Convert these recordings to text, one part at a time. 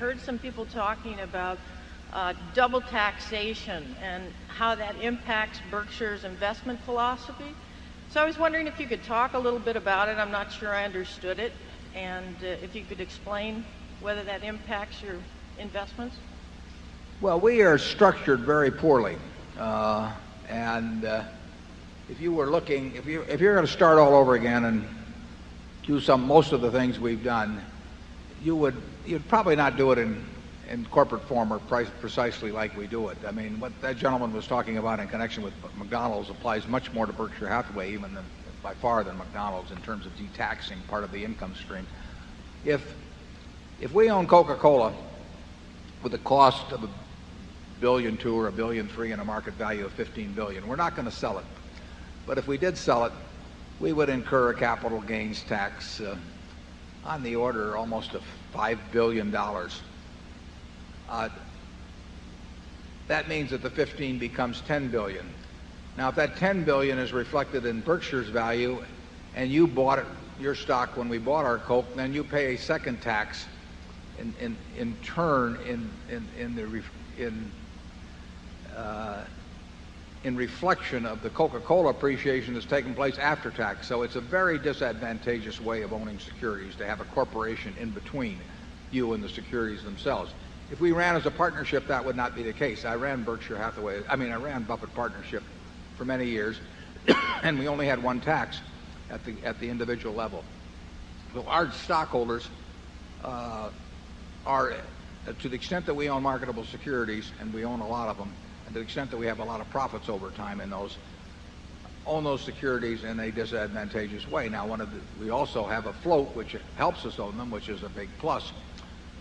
heard some people talking about double taxation and how that impacts Berkshire's investment philosophy. So I was wondering if you could talk a little bit about it. I'm not sure I understood it, and if you could explain whether that impacts your investments. Well, we are structured very poorly, if you were looking, if you're going to start all over again and do most of the things we've done, you'd probably not do it in corporate form or precisely like we do it. I mean, what that gentleman was talking about in connection with McDonald's applies much more to Berkshire Hathaway, even by far, than McDonald's in terms of detaxing part of the income stream. If we own Coca-Cola with a cost of $1.2 billion or $1.3 billion and a market value of $15 billion, we're not going to sell it. But if we did sell it, we would incur a capital gains tax on the order almost of $5 billion. That means that the 15 becomes 10 billion. Now, if that 10 billion is reflected in Berkshire's value and you bought your stock when we bought our Coke, then you pay a second tax in turn in reflection of the Coca-Cola appreciation that's taken place after tax. So it's a very disadvantageous way of owning securities to have a corporation in between you and the securities themselves. If we ran as a partnership, that would not be the case. I ran Buffett Partnership for many years, and we only had one tax at the individual level. So our stockholders are, to the extent that we own marketable securities, and we own a lot of them, and to the extent that we have a lot of profits over time in those, own those securities in a disadvantageous way. Now, we also have a float, which helps us own them, which is a big plus.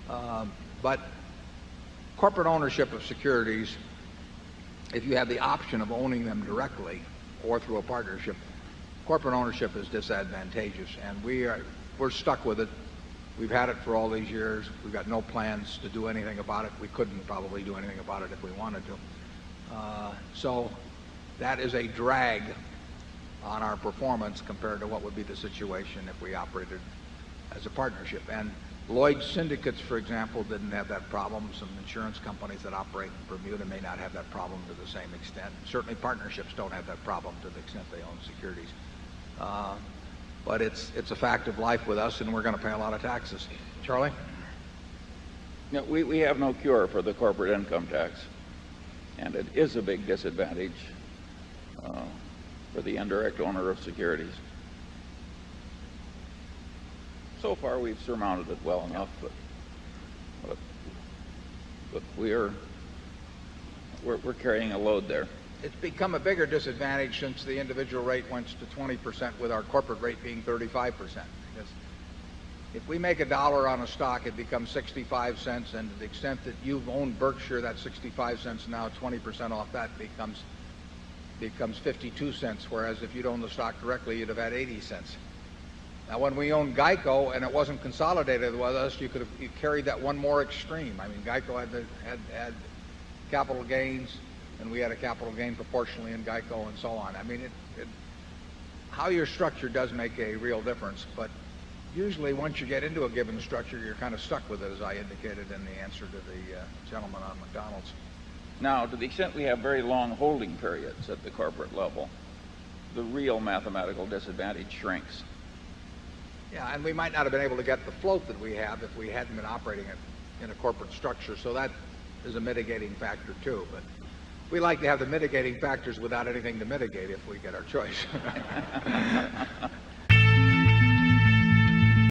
But corporate ownership of securities, if you have the option of owning them directly or through a partnership, corporate ownership is disadvantageous, and we're stuck with it. We've had it for all these years. We've got no plans to do anything about it. We couldn't probably do anything about it if we wanted to. So that is a drag on our performance compared to what would be the situation if we operated as a partnership. And Lloyd's syndicates, for example, didn't have that problem. Some insurance companies that operate in Bermuda may not have that problem to the same extent. Certainly partnerships don't have that problem to the extent they own securities. But it's a fact of life with us, and we're going to pay a lot of taxes. Charlie? No, we have no cure for the corporate income tax, and it is a big disadvantage for the indirect owner of securities. So far, we've surmounted it well enough, but we're carrying a load there. It's become a bigger disadvantage since the individual rate went to 20%, with our corporate rate being 35%. Because if we make $1 on a stock, it becomes 65 cents, and to the extent that you've owned Berkshire, that 65 cents now 20% off that becomes 52 cents, whereas if you'd owned the stock directly, you'd have had 80 cents. Now, when we owned Geico and it wasn't consolidated with us, you carried that one more extreme. I mean, Geico had capital gains, and we had a capital gain proportionally in Geico, and so on. I mean, how you're structured does make a real difference, but usually once you get into a given structure, you're kind of stuck with it, as I indicated in the answer to the gentleman on McDonald's. Now, to the extent we have very long holding periods at the corporate level, the real mathematical disadvantage shrinks. Yeah, and we might not have been able to get the float that we have if we hadn't been operating it in a corporate structure, so that is a mitigating factor too. But we like to have the mitigating factors without anything to mitigate if we get our choice.